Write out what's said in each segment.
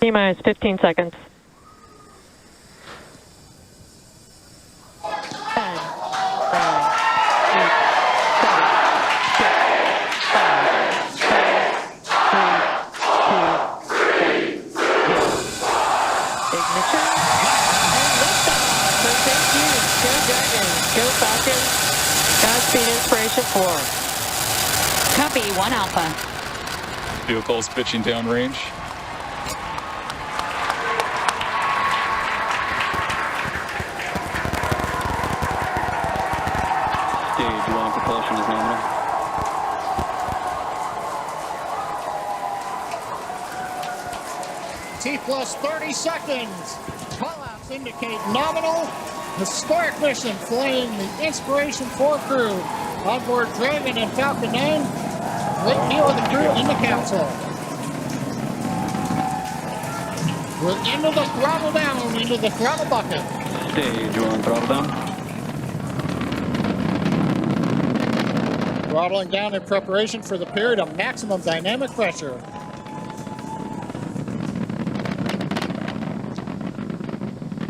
T-minus 15 seconds. 10, 9, 8, 7, 6, 5, 4, 3, 2, 1. Ignition. And liftoff. So thank you. Go Dragon. Go Falcon. Godspeed Inspiration 4. Copy, 1 Alpha. Vehicles pitching downrange. Stage 1 propulsion is nominal. T plus 30 seconds. Callouts indicate nominal. Historic mission flying the Inspiration 4 crew. Onboard Dragon and Falcon 9. Great deal of the crew in the capsule. We're into the throttle down, into the throttle bucket. Stage 1 throttle down. Throttling down in preparation for the period of maximum dynamic pressure.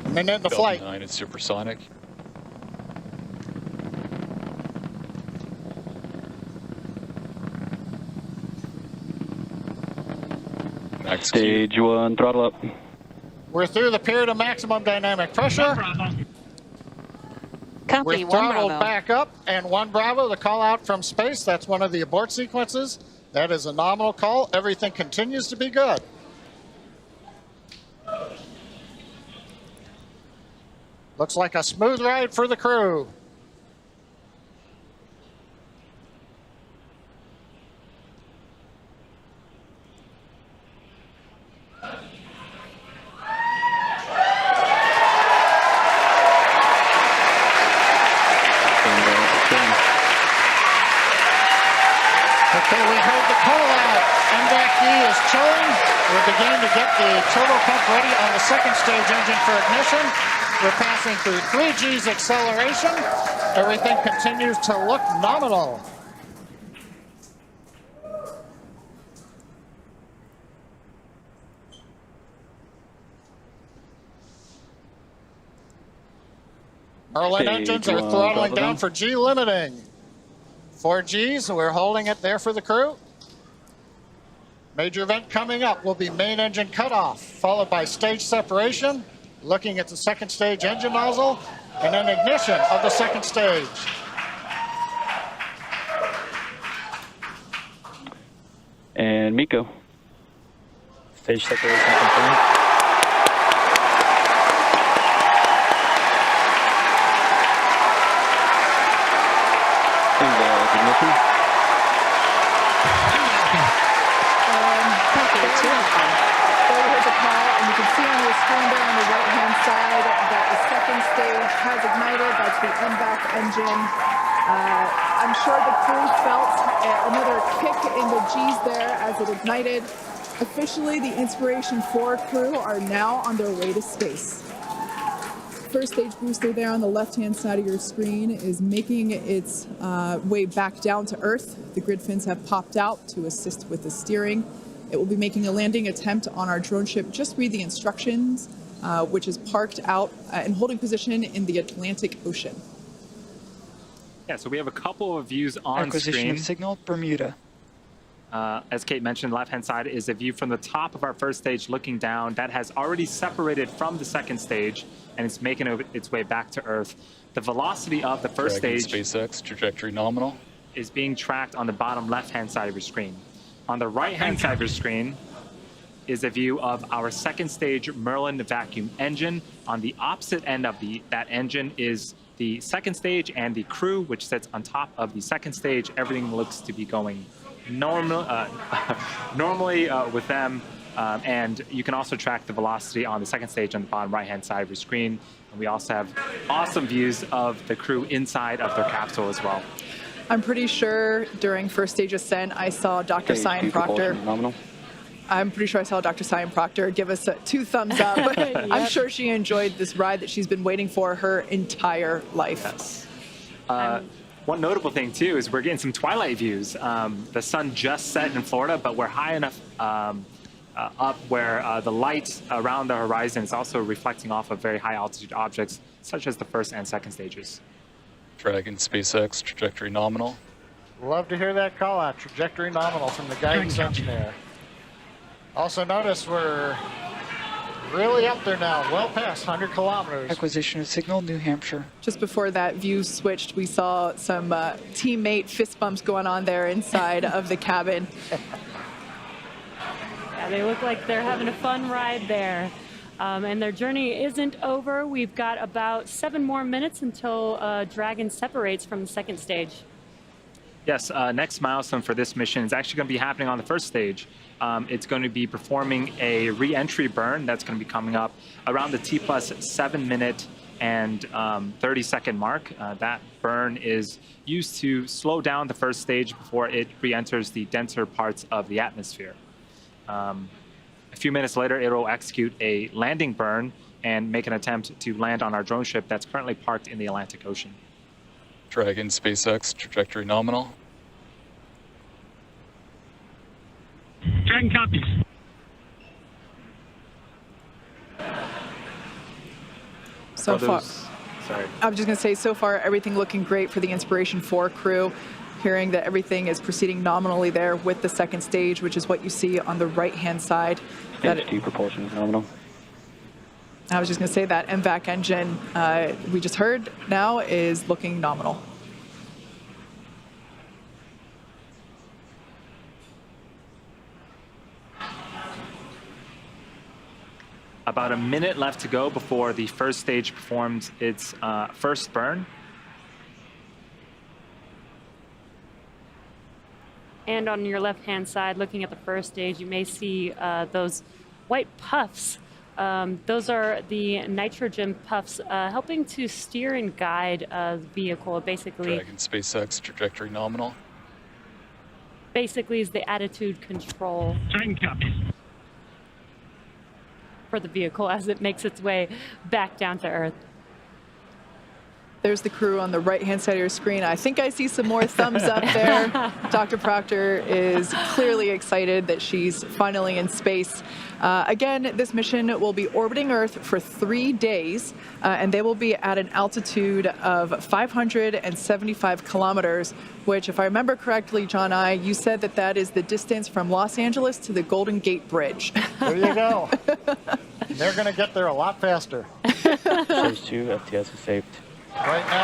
A minute in the flight. 9 is supersonic. Max Stage 1 throttle up. We're through the period of maximum dynamic pressure. Copy, We're 1 throttled Bravo. back up, and 1 Bravo, the call out from space. That's one of the abort sequences. That is a nominal call. Everything continues to be good. Looks like a smooth ride for the crew. Okay, we heard the call out. MVAC-D is chilling. We're beginning to get the turbo pump ready on the second stage engine for ignition. We're passing through 3 G's acceleration. Everything continues to look nominal. Merlin Stage engines are 1 throttling throttle down down. for G limiting. 4 G's, we're holding it there for the crew. Major event coming up will be main engine cutoff, followed by stage separation, looking at the second stage engine nozzle, and then ignition of the second stage. And Miko. Stage separation confirmed. Ignition. Copy, 2 Alpha. There was a call, and you can see on your screen there on the right-hand side that the second stage has ignited. That's the MVAC engine. I'm sure the crew felt another kick in the G's there as it ignited. Officially, the Inspiration 4 crew are now on their way to space. First stage booster there on the left-hand side of your screen is making its way back down to Earth. The grid fins have popped out to assist with the steering. It will be making a landing attempt on our drone ship. Just read the instructions, which is parked out and holding position in the Atlantic Ocean. Yeah, so we have a couple of views on Acquisition screen. of signal, Bermuda. As Kate mentioned, the left-hand side is a view from the top of our first stage looking down. That has already separated from the second stage, and it's making its way back to Earth. The velocity of the first Dragon stage SpaceX trajectory nominal. is being tracked on the bottom left-hand side of your screen. On the right-hand side of your screen is a view of our second stage Merlin vacuum engine. On the opposite end of that engine is the second stage and the crew, which sits on top of the second stage. Everything looks to be going normally with them. And you can also track the velocity on the second stage on the bottom right-hand side of your screen. And we also have awesome views of the crew inside of their capsule as well. I'm pretty sure during first stage ascent, I saw Dr. Stage Cyan 2 Proctor. propulsion nominal. I'm pretty sure I saw Dr. Cyan Proctor give us 2 thumbs up. I'm sure she enjoyed this ride that she's been waiting for her entire life. Yes. One notable thing, too, is we're getting some twilight views. The sun just set in Florida, but we're high enough up where the light around the horizon is also reflecting off of very high altitude objects, such as the first and second stages. Dragon, SpaceX, trajectory nominal. Love to hear that call out, trajectory nominal from the guidance engineer. Also notice we're really up there now, well past 100 kilometers. Acquisition of signal, New Hampshire. Just before that view switched, we saw some teammate fist bumps going on there inside of the cabin. Yeah, they look like they're having a fun ride there. And their journey isn't over. We've got about 7 more minutes until Dragon separates from the second stage. Yes, next milestone for this mission is actually going to be happening on the first stage. It's going to be performing a re-entry burn that's going to be coming up around the T+7 minute and 30-second mark. That burn is used to slow down the first stage before it re-enters the denser parts of the atmosphere. A few minutes later, it will execute a landing burn and make an attempt to land on our drone ship that's currently parked in the Atlantic Ocean. Dragon, SpaceX, trajectory nominal. Dragon copies. So far, Sorry. I was just going to say, so far, everything looking great for the Inspiration 4 crew. Hearing that everything is proceeding nominally there with the second stage, which is what you see on the right-hand side. Stage 2 propulsion is nominal. I was just going to say that MVAC engine we just heard now is looking nominal. About a minute left to go before the first stage performs its first burn. And on your left-hand side, looking at the first stage, you may see those white puffs. Those are the nitrogen puffs helping to steer and guide the vehicle. Basically, Dragon, SpaceX, trajectory nominal. basically is the attitude control Dragon copies. for the vehicle as it makes its way back down to Earth. There's the crew on the right-hand side of your screen. I think I see some more thumbs up there. Dr. Proctor is clearly excited that she's finally in space. Again, this mission will be orbiting Earth for 3 days, and they will be at an altitude of 575 kilometers, which, if I remember correctly, John you said that that is the distance from Los Angeles to the Golden Gate Bridge. There you go. They're going to get there a lot faster. Stage 2, FTS is saved. Right now,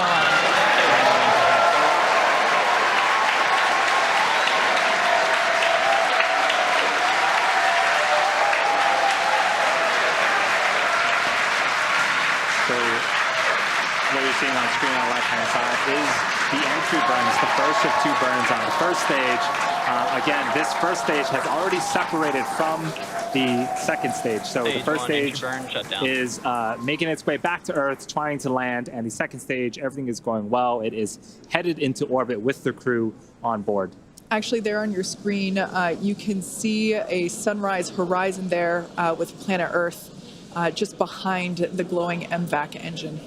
So what you're seeing on screen on the left-hand side is the entry burns, the first of 2 burns on the first stage. Again, this first stage has already separated from the second stage. So the first stage is making its way back to Earth, trying to land, and the second stage, everything is going well. It is headed into orbit with the crew on board. Actually, there on your screen, you can see a sunrise horizon there with planet Earth just behind the glowing MVAC engine.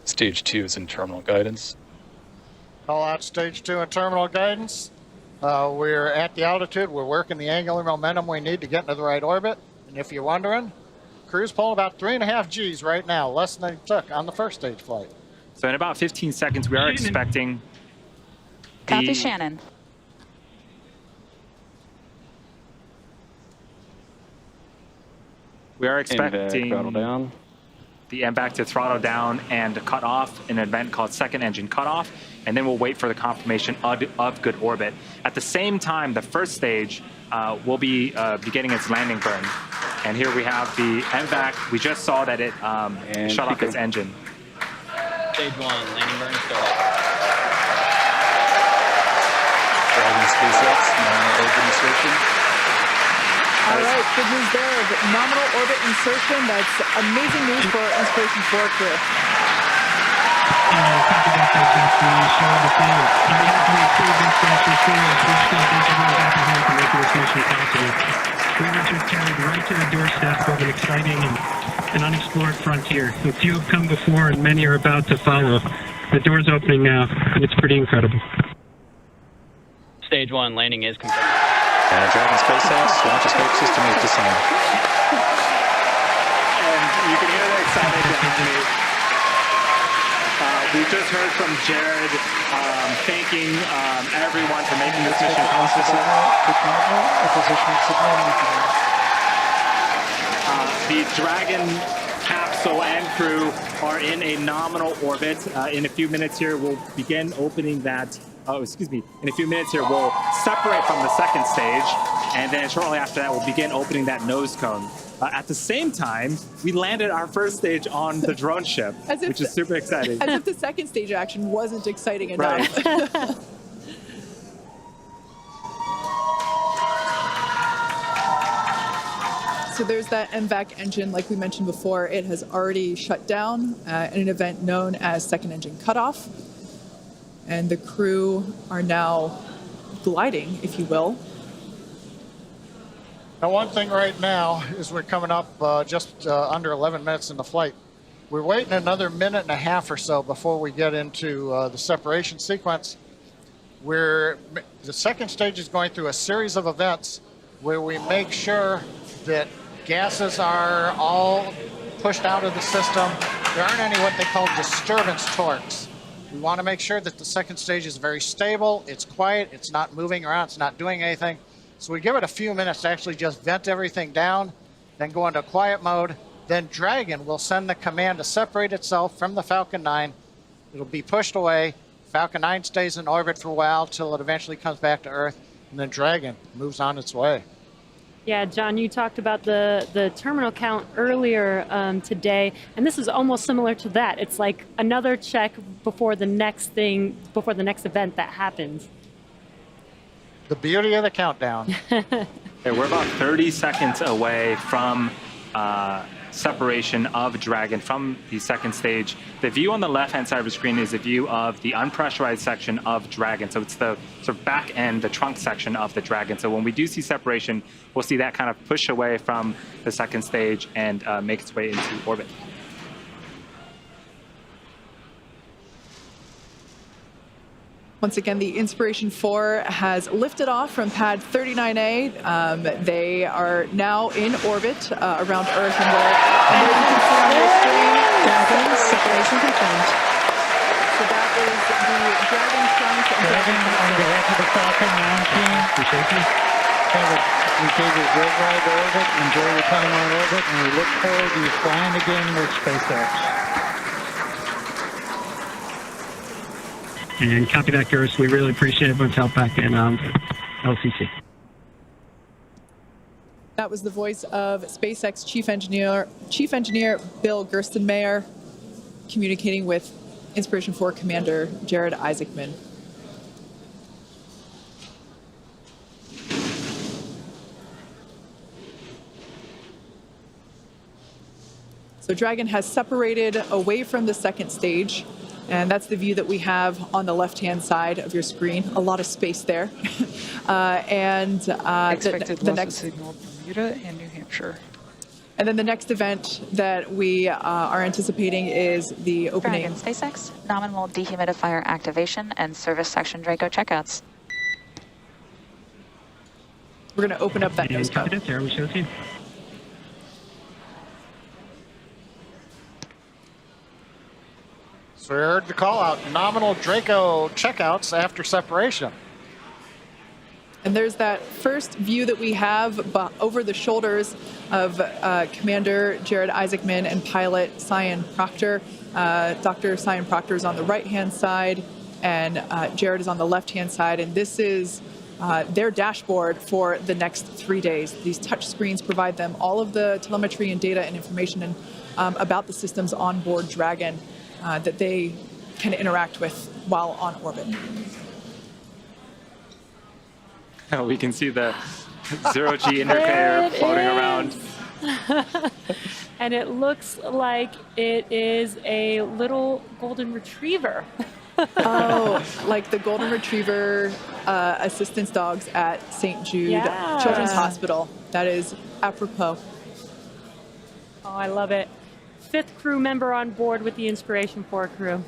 Stage 2 is in terminal guidance. call out stage 2 and terminal guidance. We're at the altitude. We're working the angular momentum we need to get into the right orbit. And if you're wondering, crew's pulling about 3.5 Gs right now, less than they took on the first stage flight. So in about 15 seconds, we are expecting Copy, Shannon. We are expecting throttle down. the MVAC to throttle down and cut off an event called second engine cutoff, and then we'll wait for the confirmation of good orbit. At the same time, the first stage will be beginning its landing burn. And here we have the MVAC. We just saw that it shut off its engine. Stage 1, landing burn started. Dragon, SpaceX, nominal orbit insertion. All right, good news there. The nominal orbit insertion. That's amazing news for our Inspiration 4 crew. Copy that, to show the field. On behalf of the crew of Inspiration 4, we still thank you very much for making this mission possible. We were just carried right to the doorstep of an exciting and unexplored frontier. A few have come before and many are about to follow. The door's opening now, and it's pretty incredible. Stage 1, landing is confirmed. And Dragon SpaceX launch escape system is disarmed. And you can hear the excitement behind me. We just heard from Jared thanking everyone for making this mission possible. The Dragon capsule and crew are in a nominal orbit. In a few minutes here, we'll begin opening that. In a few minutes here, we'll separate from the second stage, and then shortly after that, we'll begin opening that nose cone. At the same time, we landed our first stage on the drone ship, which is super exciting. As if the second stage action wasn't exciting enough. Right. So there's that MVAC engine, like we mentioned before. It has already shut down in an event known as second engine cutoff. And the crew are now gliding, if you will. Now, one thing right now is we're coming up just under 11 minutes in the flight. We're waiting another minute and a half or so before we get into the separation sequence. The second stage is going through a series of events where we make sure that gases are all pushed out of the system. There aren't any what they call disturbance torques. We want to make sure that the second stage is very stable, it's quiet, it's not moving around, it's not doing anything. So we give it a few minutes to actually just vent everything down, then go into quiet mode. Then Dragon will send the command to separate itself from the Falcon 9. It'll be pushed away. Falcon 9 stays in orbit for a while till it eventually comes back to Earth, and then Dragon moves on its way. Yeah, John, you talked about the terminal count earlier today, and this is almost similar to that. It's like another check before the next event that happens. The beauty of the countdown. We're about 30 seconds away from separation of Dragon from the second stage. The view on the left-hand side of the screen is a view of the unpressurized section of Dragon. So it's the sort of back end, the trunk section of the Dragon. So when we do see separation, we'll see that kind of push away from the second stage and make its way into orbit. Once again, the Inspiration 4 has lifted off from pad 39A. They are now in orbit around Earth, and there you can see on your screen, separation confirmed. So that is the Dragon trunk. Dragon, on behalf of the Falcon 9 team, we gave you a great ride to orbit. Enjoy your time on orbit, and we look forward to you flying again with SpaceX. And copy that, Garrus. We really appreciate everyone's help back in LCC. That was the voice of SpaceX Chief Engineer Bill Gerstenmaier communicating with Inspiration 4 Commander Jared Isaacman. So Dragon has separated away from the second stage. And that's the view that we have on the left-hand side of your screen. A lot of space there. Expected the loss next of signal Bermuda and New Hampshire. And then the next event that we are anticipating is the opening. Dragon SpaceX, nominal dehumidifier activation and service section Draco checkouts. We're going to open up that nose cone. So we heard the call out, nominal Draco checkouts after separation. And there's that first view that we have over the shoulders of Commander Jared Isaacman and pilot Cyan Proctor. Dr. Cyan Proctor is on the right-hand side, and Jared is on the left-hand side. And this is their dashboard for the next 3 days. These touch screens provide them all of the telemetry and data and information about the systems on board Dragon that they can interact with while on orbit. We can see the zero-G indicator floating around. And it looks like it is a little golden retriever. Oh, like the golden retriever assistance dogs at St. Jude Children's Hospital. That is apropos. Oh, I love it. 5th crew member on board with the Inspiration 4 crew.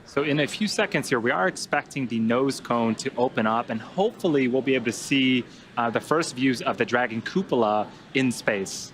So in a few seconds here, we are expecting the nose cone to open up, and hopefully we'll be able to see the first views of the Dragon cupola in space.